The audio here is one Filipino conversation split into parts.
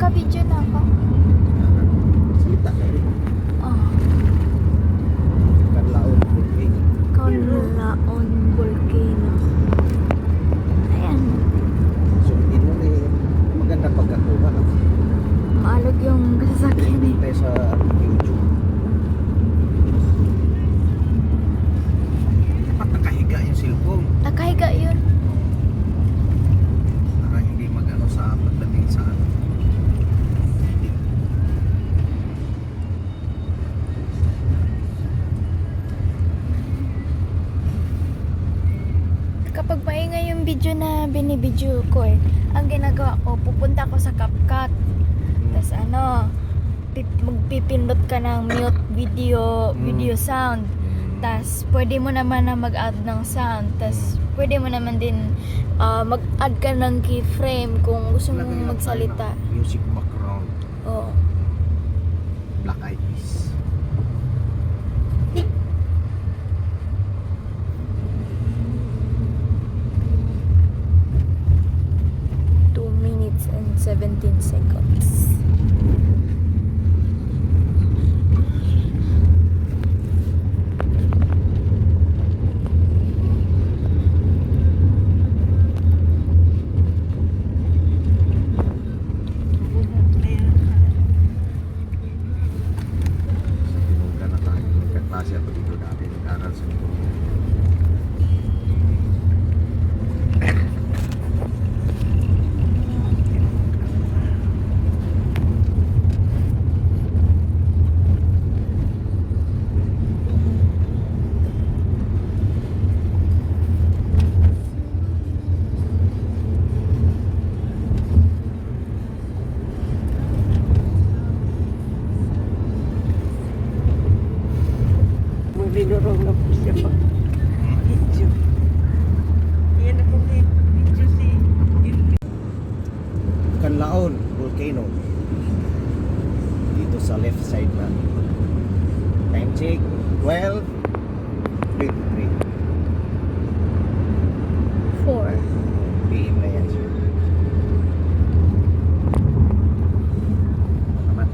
Naka-video na ako. Salita ka rin. Oh. Kanlaon, volcano. Kanlaon Volcano. Ayan. So, ino eh, maganda pagkakuha. Maalog yung sasakyan eh. Tayo sa YouTube. Dapat nakahiga yung cellphone. Nakahiga yun. Para hindi mag-ano sa pagdating sa ano. Kapag maingay yung video na binibidyo ko eh, ang ginagawa ko, pupunta ako sa CapCut. Tapos ano, magpipindot ka ng mute video sound. Tapos pwede mo naman na mag-add ng sound. Tapos pwede mo naman din mag-add ka ng keyframe kung gusto mong magsalita. Music background. Oo. Black Eyed Peas. Two minutes and 17 seconds. Nung na tayo, nagkaklase ako dito dati, nag-aral sa nito. Binurong na po siya pag video. Yan ako video si Kanlaon Volcano. Dito sa left side na. Time check 12:23 4. PM na yan. Naman.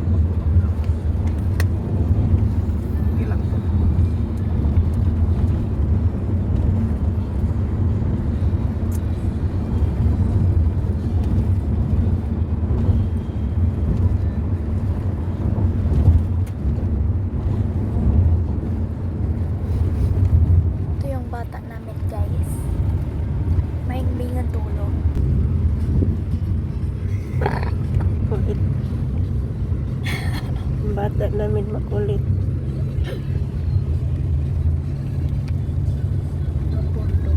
Ilang po. Ito yung bata namin, guys. Mahimbingan tulog. kulit. Ang bata namin makulit. Bundok.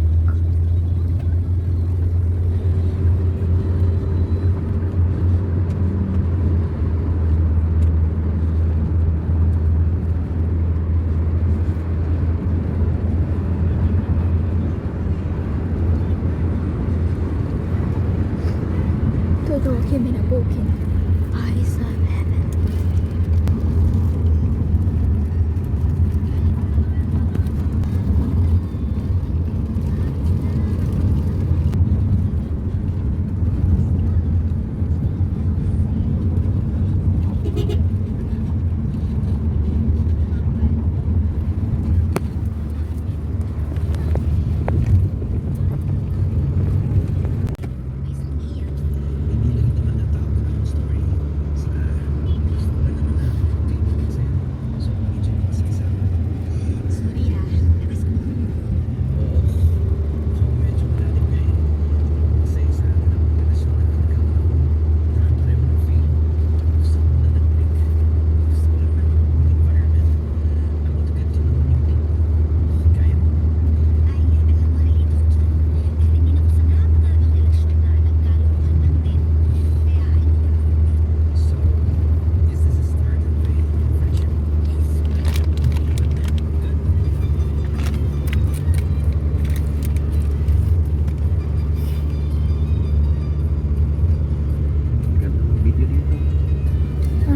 Tutukin minabukin. Eyes of heaven.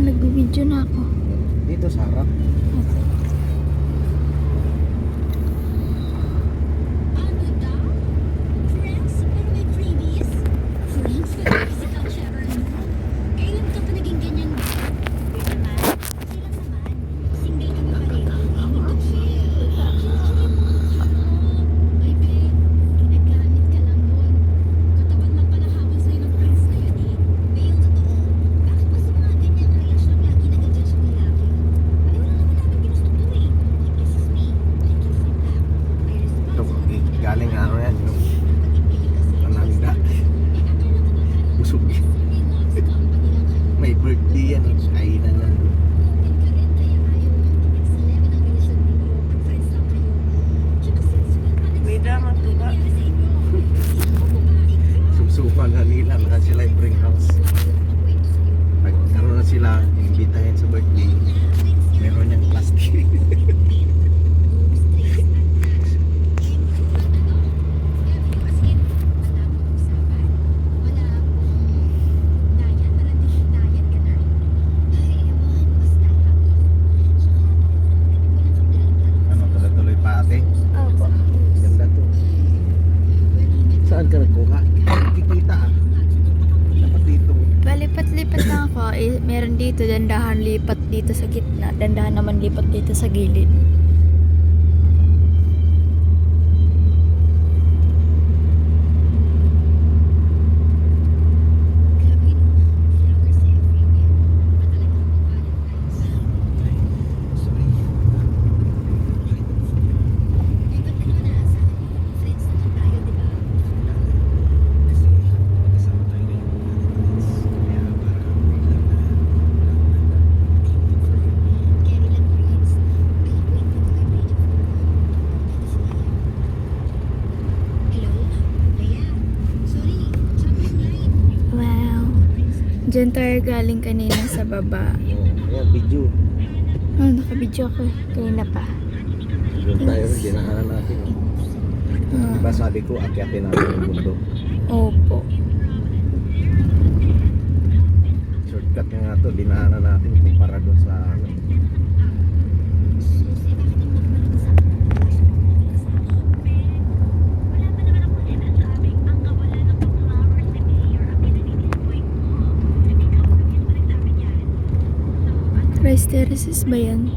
Nagbibideo na ako. Dito sa harap. Friends, pero may freebies. Friends with physical charity. Kailan ka pa lipat-lipat lang ako. Eh, meron dito, dandahan lipat dito sa gitna. Dandahan naman lipat dito sa gilid. Wow. Diyan tayo galing kanina sa baba. Ayan, video. Oh, nakabidyo ako eh. Kanina pa. Doon tayo, dinaanan natin. Diba sabi ko, akyatin natin yung bundok. Opo. Shortcut nga to, dinaanan natin kumpara doon sa ano. Rice terraces ba yan?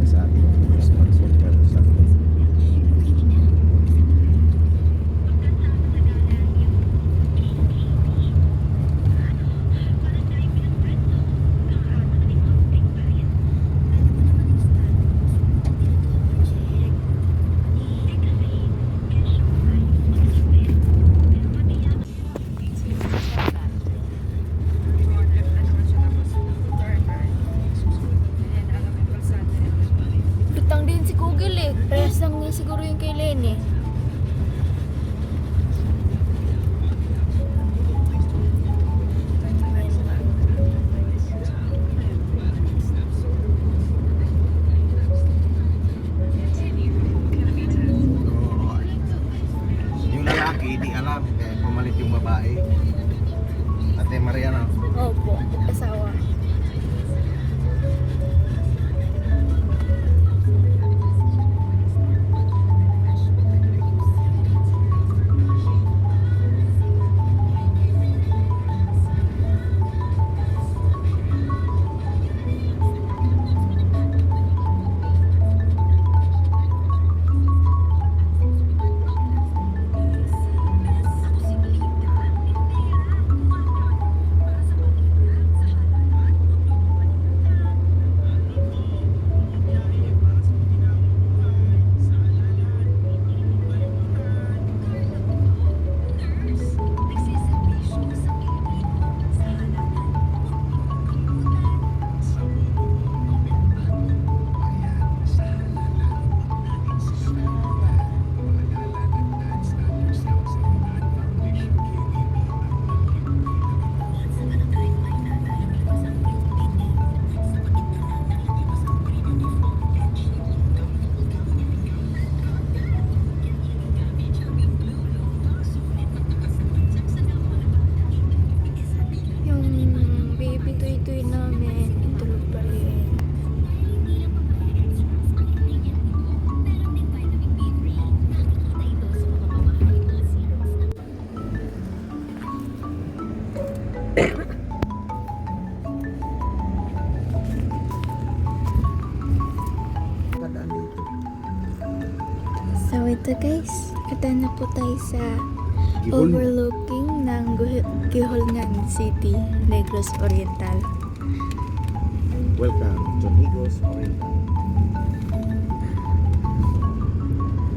Sa ating sponsor pero sa Lutang din si Google eh. Press lang niya siguro yung kay Lenny. yung lalaki, di alam, kaya pumalit yung babae. Ate Maria na. Opo, asawa. Yung baby tuy-tuy namin, tulog pa rin. Padaan dito. So ito guys, ito na po tayo sa Gihol. overlooking ng Gihulngan City, Negros Oriental. Welcome to Negros Oriental.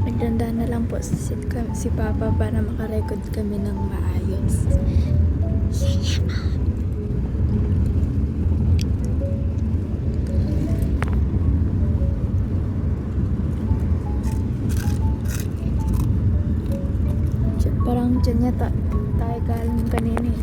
Nagdanda na lang po si Papa para makarecord kami ng maayos. Parang dyan yata tayo galing kanina eh.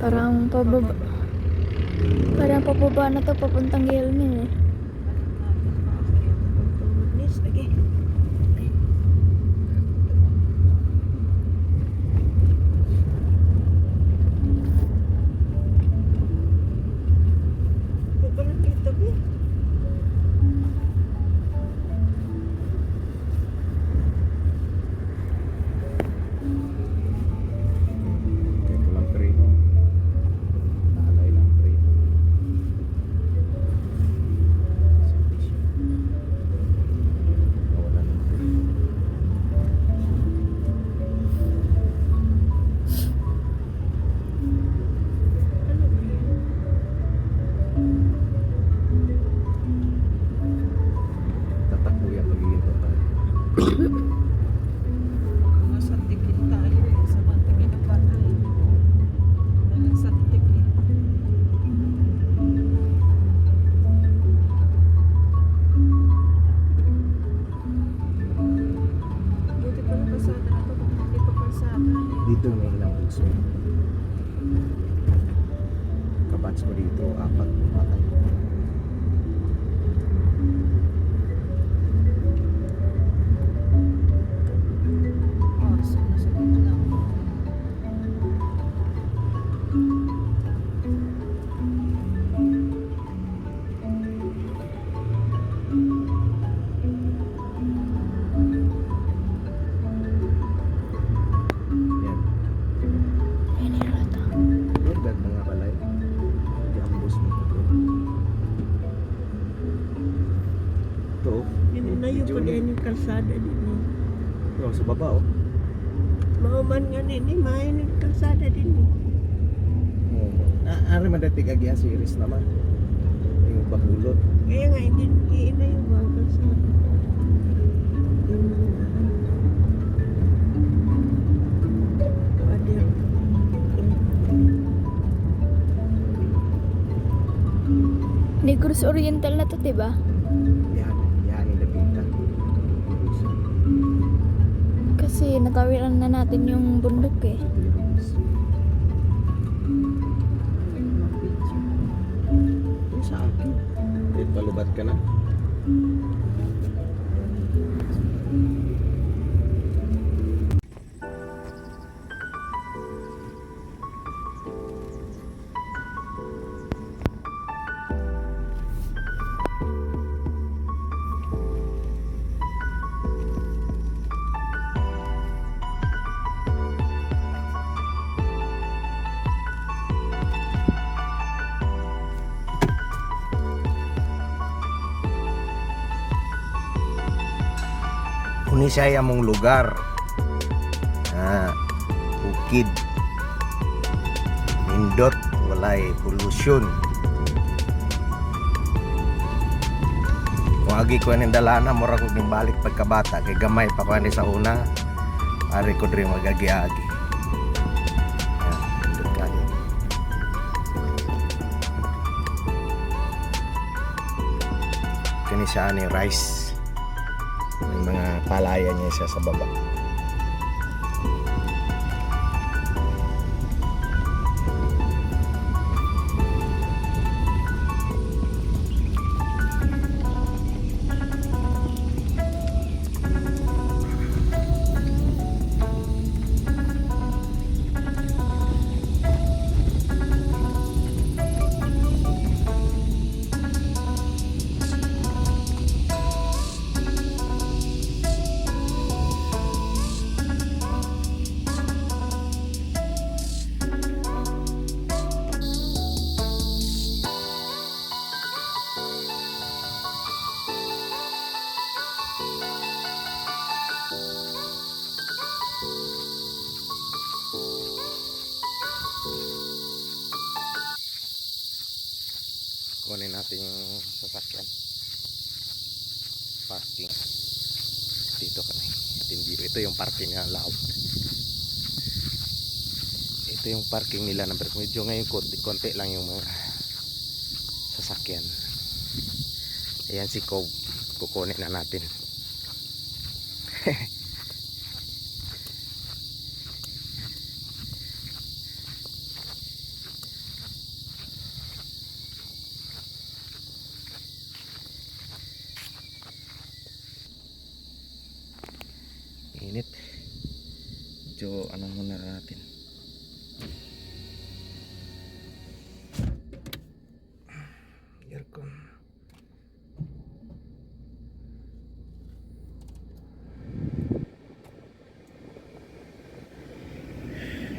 Parang pababa. Parang pababa na to papuntang Gilmin eh. Nis lagi. Parang dito ba? Ito lang preno. Nalay lang preno. Servisyo. Nawala ng preno. Ano ba yan? Tatakbuyan magiging total. Nasa tikit tayo eh. Sa mga tingin na panay. Nasa tikit. Buti pa na pasada na to kung hindi pa pasada. Dito may ilang puso. Kabats ko dito, 4 patay. Oh, so nasa gitna. Yan. Ayun yung rata. Yan, gag mga balay. Jambos mo ito. Ito, oh. Yun na yung Medyo- pala yung kalsada din eh. Ito, sa baba, oh. Mahuman nga din eh. Mahin yung kalsada din eh. Ari madatig agya series naman. Yung bakulot. Kaya nga hindi iina yung mga kalsada. Yung mga daan. Pader. Negros Oriental na to, diba? Yan, yan yung labita. Kasi natawiran na natin yung bundok eh. Yung sa akin. Eh, palubat ka na. Kuni siya mong lugar. Bukid. Nindot, walay pollution. Kung agi ko ng dalana, mura ko balik pagkabata. Kay gamay pa ko sa una. Ari ko rin magagi-agi. Nindot kayo. Kani siya ni rice. May mga palaya niya siya sa baba. Kunin natin yung sasakyan. Parking. Dito kami. Ito yung parking na loud. Ito yung parking nila ng medyo ngayon konti lang yung mga sasakyan. Ayan si Cove. Kukunin na natin. init. So ano muna natin. Aircon.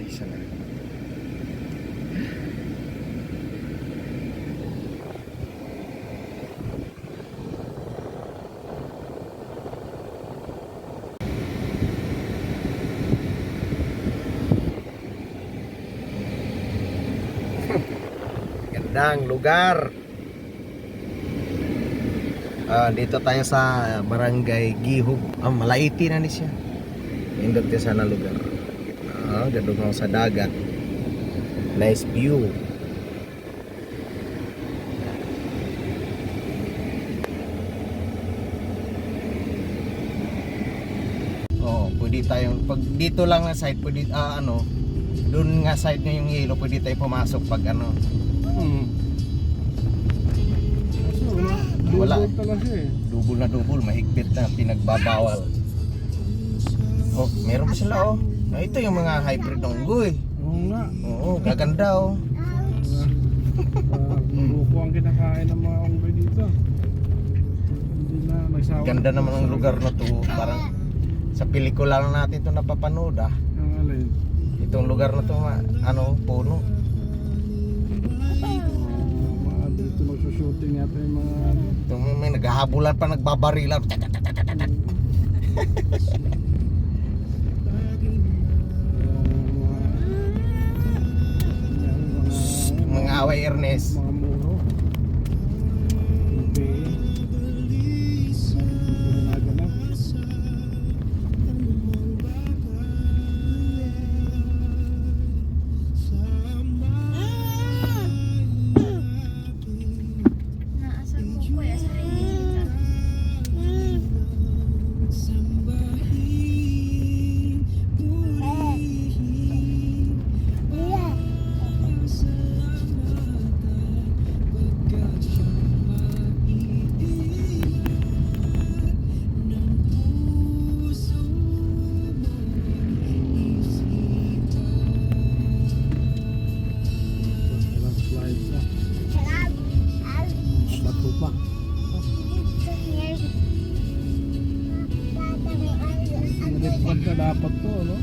Isa na. Gandang lugar. Dito tayo sa Barangay Gihog. Malaiti na ni siya. Indot ka sana lugar. Gadong ako sa dagat. Nice view. Pwede tayong pag dito lang na side, pwede doon nga side na yung yelo, pwede tayo pumasok pag ano. Wala. Dubol na dubol, mahigpit na pinagbabawal. Meron pa sila ito yung mga hybrid ng unggoy. Oo nga. Oo, gaganda Buko ang kinakain ng mga unggoy dito. Hindi na nagsawa. Ganda naman ang lugar na to. Parang sa pelikula lang natin to napapanood Ang alin. Itong lugar na to puno. Mga dito nagsushooting yata yung mga Itong may naghahabulan pa, nagbabarilan. Mga away Ernest. mga muro. Okay. Naganap. Naasa ko kuya sa ringin kita. Walang slides na. Bato pa. Nalipad na dapat to, no?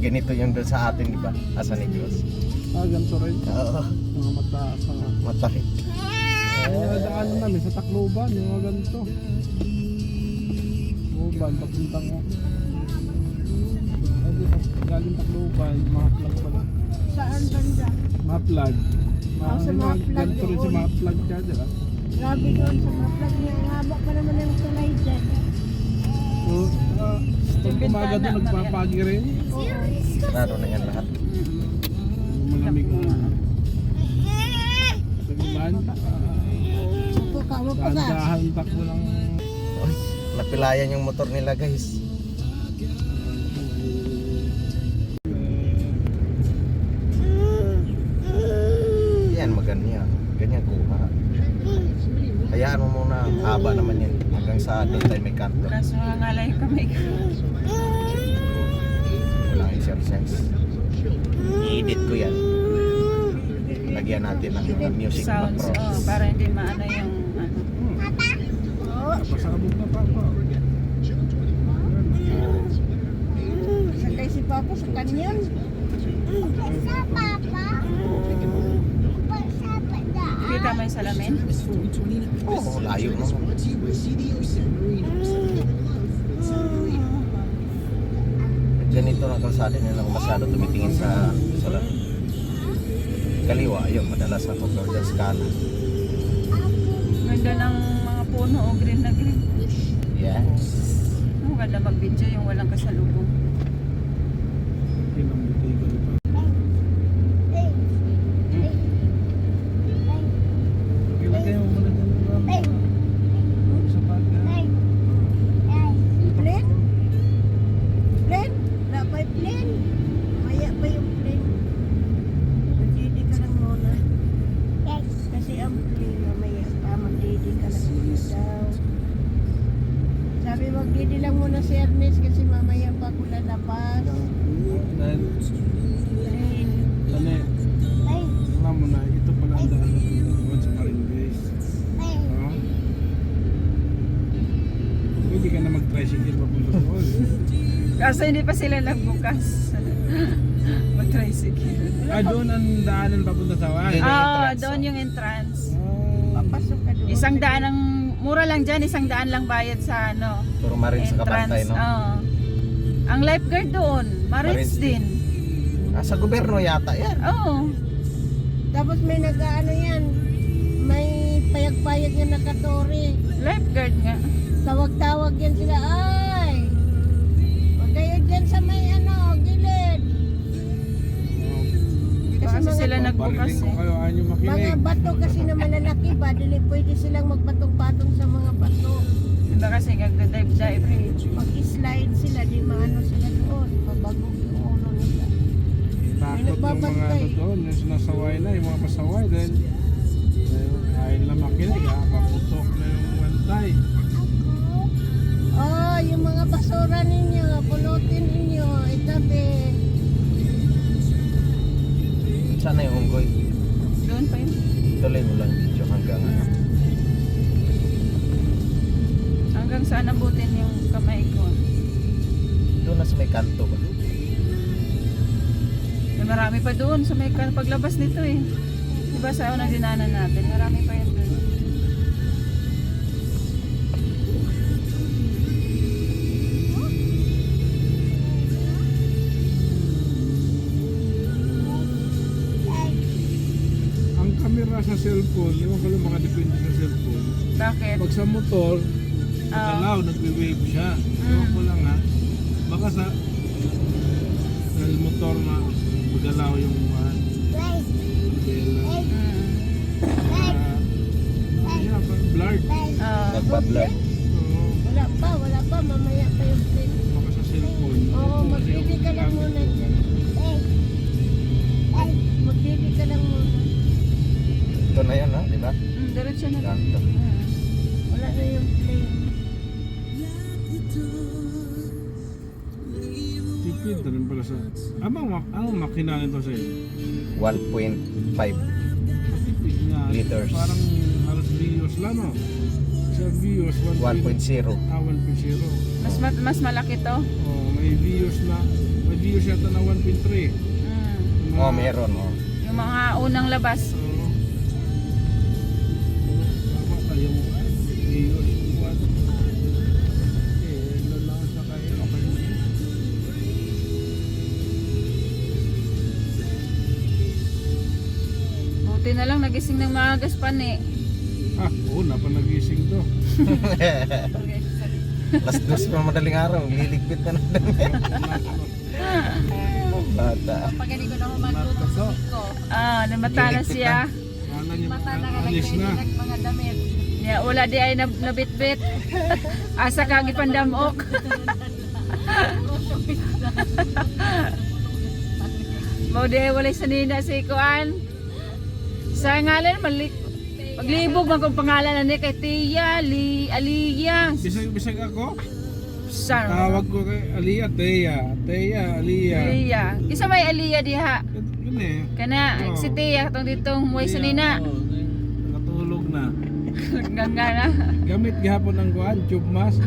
Ganito yung doon sa atin, di ba? Asa Negros. Ganito rin. Oo. Mga mataas na. Matakit. Daanan namin sa Tacloban, yung mga ganito. Tacloban, papuntang ko. Galing Tacloban, mga flag pala. Saan banda? Mga flag. Sa mga flag Ganito rin sa doon. mga flag charger, ha? Grabe doon sa mga flag niya. Ang haba pa naman ng tulay dyan. So, pag umaga doon, nagpapagi rin. Sarado na yan lahat. Malamig na. Tagman, Upo ka. dahan-dahan takbo ng... Uy, napilayan yung motor nila, guys. Yan, maganda. Ganyan kuha. Hayaan mo muna. Haba naman yan. Hanggang sa doon tayo may kanto. Kaso nga ngalay kamay ko. Walang exercise. I-edit ko yan. Lagyan natin ng music Sounds, background. para hindi maano yung ano. Pasabog na pa ako. Sakay si Papa sa kanyon. Sa Papa? Kita mo yung salamin? Oo, layo naman. Ganito ng kalsada, hindi lang masyado tumitingin sa kaliwa. Ayun, madalas ako sa kanan. Ganda ng mga puno o green na green. Yes. Ang ganda mag-video yung walang kasalubong. Pinamutigan pa. Ilagay mo muna dyan sa bagay. Plane? Plane? Wala pa yung plane. Maya pa yung plane. Magdidi ka lang muna. Kasi ang plane mamaya pa magdidi ka lang muna daw. Sabi Sabi, magdidi lang muna si Ernest kasi mamaya pa ako lalabas. Dahil, Plain. tani, Ay, alam mo na, ito pala ang daan natin sa Maringgays. Oo. Pwede ka na mag-tricycle papunta doon. Kaso hindi pa sila nagbukas. Mag-tricycle. Doon ang daanan papunta sa Wan. Yun yung Oo, entrance, doon oh. yung entrance. papasok ka doon. Isang daan ang, mura lang dyan, isang daan lang bayad sa ano, Puro Marines sa kapantay, entrance. no? Oo. Ang lifeguard doon, Marines Marines din. Sa gobyerno yata yan. Oo. Tapos may nag-ano yan, may payag-payag na nakatori. Lifeguard nga. Tawag-tawag yan sila, ay! Huwag kayo dyan sa may ano, gilid. Hindi pa kasi sila nagbukas Parinig ko eh. kayo, ayaw nyo Mga makinig. bato kasi na malalaki ba, dili pwede silang magpatong-patong sa mga bato. Diba kasi nagda-dive-dive eh. Pag-slide sila, di maano sila doon. Mabagog yung ulo nila. Takot yung mga nagbabantay. ano doon, yung sinasaway na, yung mga pasaway dahil ayaw nila makinig ha, paputok na yung bantay. Oh, yung mga basura ninyo, pulutin ninyo, itabi. Sana yung unggoy. Doon pa yun. Tuloy mo lang video hanggang Hanggang saan abutin yung kamay ko. doon na sa may kanto ba? May marami pa doon sa may paglabas nito eh. Diba sa unang dinanan natin, marami pa yun doon. Ang camera sa cellphone, yung ko lang makadepende sa cellphone. Bakit? Pag sa motor, Ah. alaw, nagwe-wave siya. Ewan ko lang ha. Baka sa motor na magalaw yung umbrella. Siya, blurred. Nagpa-blur. Oo, Wala pa, mamaya pa yung plane. baka sa cellphone. Oo, magdidi ka lang muna dyan. Magdidi ka lang muna. Ito na yun, ha? Di ba? Diretso na lang. Kanto. Wala na yung plane. Tipid na rin pala sa... Ang makina nito sa'yo? 1.5. Tipid nga. Liters. Parang halos Vios lang, no? Sa Vios, 1.0. 1.0. Mas malaki to. Oh, may Vios na. May Vios yata na 1.3. Oh, meron, oh. Yung mga unang labas. Oo. Tama tayo mo. Vios. Doon lang sa kayo. Okay na yun. Buti na lang nagising ng maagas pa eh. Oo, napanagising to. Alas 2 pa madaling araw, liligpit na ng damit. Bata. Pagani ko na humagulong sa ko. Namata na siya. Wala niya, alis na. Mga damit. Ya, wala di ay nabitbit. Asa kagi pandamok. Mau di ay walay sanina si Kuan. Sa ngalan maglibog man kung pangalan na ni kay Tia, Aliyah. Bisag ako. Saan? Tawag ko kay Aliyah, Aliyah. Aliyah. Isa may Aliyah diha. Yun eh. Kana Oo. si Tia katong ditong way sanina. Oo, nakatulog na. Ganga na. Gamit gihapon ang kuan, tube mask.